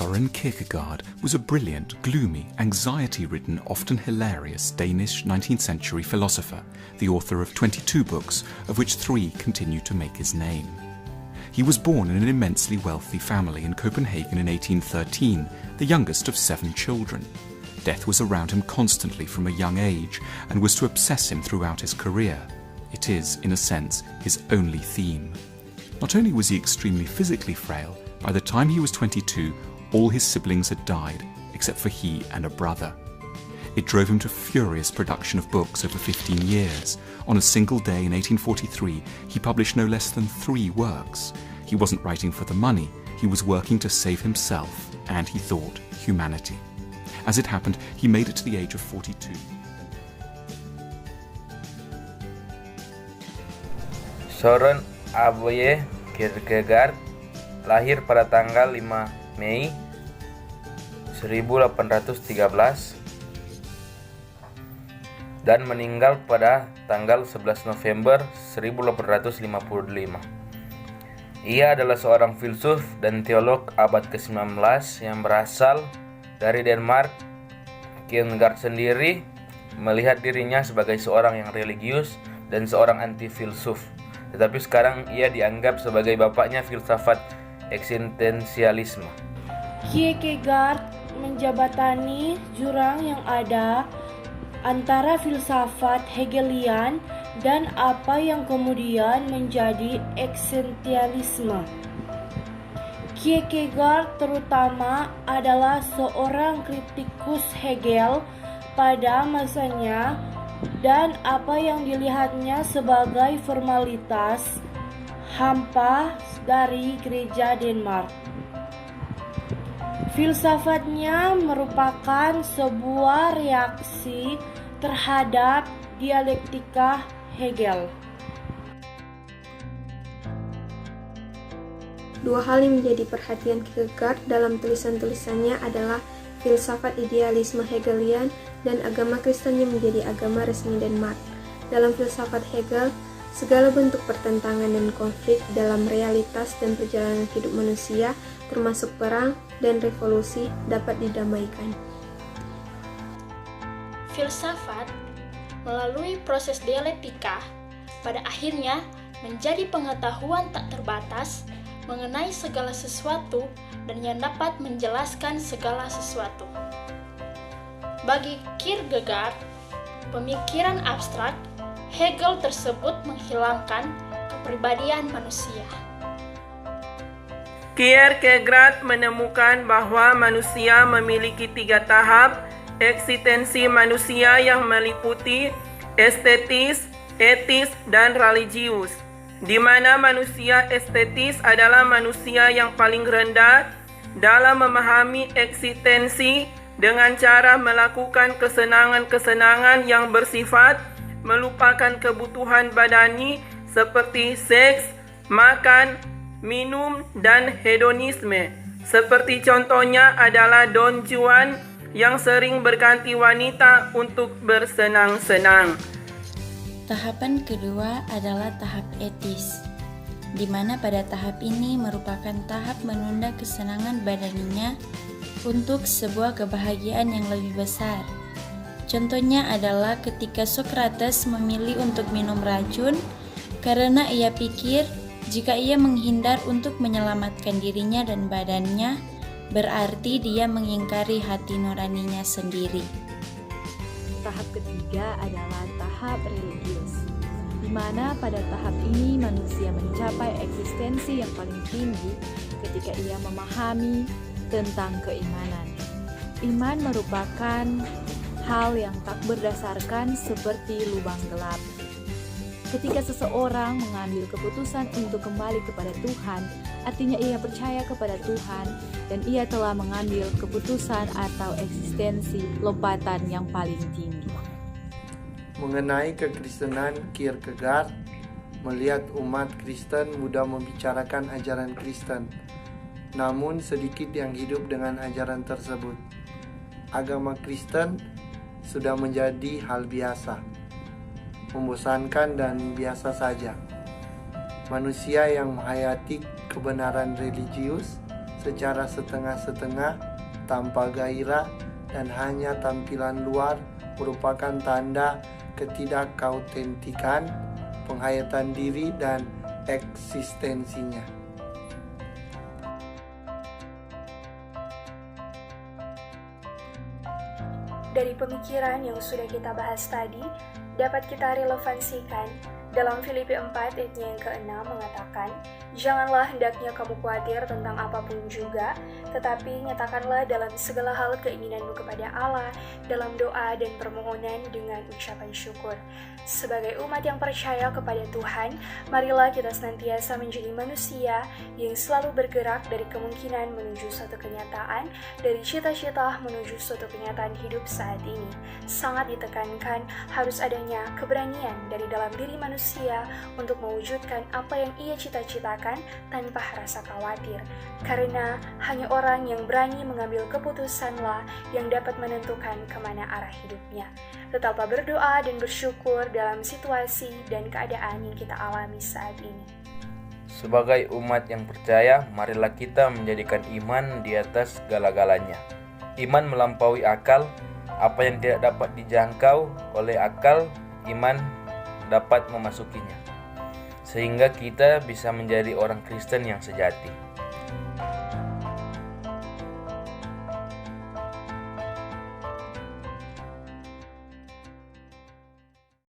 Søren Kierkegaard was a brilliant, gloomy, anxiety-ridden, often hilarious Danish 19th century philosopher, the author of 22 books, of which 3 continue to make his name. He was born in an immensely wealthy family in Copenhagen in 1813, the youngest of 7 children. Death was around him constantly from a young age and was to obsess him throughout his career. It is, in a sense, his only theme. Not only was he extremely physically frail, by the time he was 22, all his siblings had died, except for he and a brother. It drove him to furious production of books over 15 years. On a single day in 1843, he published no less than 3 works. He wasn't writing for the money, he was working to save himself, and he thought, humanity. As it happened, he made it to the age of 42. Søren Aabye Kierkegaard lahir pada tanggal 5 Mei 1813 dan meninggal pada tanggal 11 November 1855. Ia adalah seorang filsuf dan teolog abad ke-19 yang berasal dari Denmark. Kierkegaard sendiri melihat dirinya sebagai seorang yang religius dan seorang anti-filsuf. Tetapi sekarang ia dianggap sebagai bapaknya filsafat eksistensialisme. Kierkegaard menjabatani jurang yang ada antara filsafat Hegelian dan apa yang kemudian menjadi eksistensialisme. Kierkegaard terutama adalah seorang kritikus Hegel pada masanya dan apa yang dilihatnya sebagai formalitas hampa dari gereja Denmark. Filsafatnya merupakan sebuah reaksi terhadap dialektika Hegel. Dua hal yang menjadi perhatian Kierkegaard dalam tulisan-tulisannya adalah filsafat idealisme Hegelian dan agama Kristen yang menjadi agama resmi Denmark. Dalam filsafat Hegel, segala bentuk pertentangan dan konflik dalam realitas dan perjalanan hidup manusia, termasuk perang dan revolusi, dapat didamaikan. Filsafat melalui proses dialektika pada akhirnya menjadi pengetahuan tak terbatas mengenai segala sesuatu dan yang dapat menjelaskan segala sesuatu. Bagi Kierkegaard, pemikiran abstrak Hegel tersebut menghilangkan kepribadian manusia. Kierkegaard menemukan bahwa manusia memiliki 3 tahap eksistensi manusia yang meliputi estetis, etis, dan religius, di mana manusia estetis adalah manusia yang paling rendah dalam memahami eksistensi dengan cara melakukan kesenangan-kesenangan yang bersifat melupakan kebutuhan badani seperti seks, makan, minum, dan hedonisme. Seperti contohnya adalah Don Juan yang sering berganti wanita untuk bersenang-senang. Tahapan kedua adalah tahap etis, di mana pada tahap ini merupakan tahap menunda kesenangan badaninya untuk sebuah kebahagiaan yang lebih besar. Contohnya adalah ketika Socrates memilih untuk minum racun karena ia pikir jika ia menghindar untuk menyelamatkan dirinya dan badannya, berarti dia mengingkari hati nuraninya sendiri. Tahap ketiga adalah tahap religius, di mana pada tahap ini manusia mencapai eksistensi yang paling tinggi ketika ia memahami tentang keimanan. Iman merupakan hal yang tak berdasarkan seperti lubang gelap. Ketika seseorang mengambil keputusan untuk kembali kepada Tuhan, artinya ia percaya kepada Tuhan dan ia telah mengambil keputusan atau eksistensi lompatan yang paling tinggi. Mengenai kekristenan, Kierkegaard melihat umat Kristen mudah membicarakan ajaran Kristen, namun sedikit yang hidup dengan ajaran tersebut. Agama Kristen sudah menjadi hal biasa, membosankan dan biasa saja. Manusia yang menghayati kebenaran religius secara setengah-setengah, tanpa gairah, dan hanya tampilan luar merupakan tanda ketidakautentikan, penghayatan diri, dan eksistensinya. Dari pemikiran yang sudah kita bahas tadi, dapat kita relevansikan dalam Filipi 4 ayatnya yang ke-6 mengatakan, "Janganlah hendaknya kamu khawatir tentang apapun juga, tetapi nyatakanlah dalam segala hal keinginanmu kepada Allah dalam doa dan permohonan dengan ucapan syukur." Sebagai umat yang percaya kepada Tuhan, marilah kita senantiasa menjadi manusia yang selalu bergerak dari kemungkinan menuju suatu kenyataan, dari cita-cita menuju suatu kenyataan hidup saat ini. Sangat ditekankan harus adanya keberanian dari dalam diri manusia untuk mewujudkan apa yang ia cita-citakan tanpa rasa khawatir. Karena hanya orang yang berani mengambil keputusanlah yang dapat menentukan kemana arah hidupnya. Tetaplah berdoa dan bersyukur dalam situasi dan keadaan yang kita alami saat ini. Sebagai umat yang percaya, marilah kita menjadikan iman di atas segala-galanya. Iman melampaui akal, apa yang tidak dapat dijangkau oleh akal, iman dapat memasukinya. Sehingga kita bisa menjadi orang Kristen yang sejati.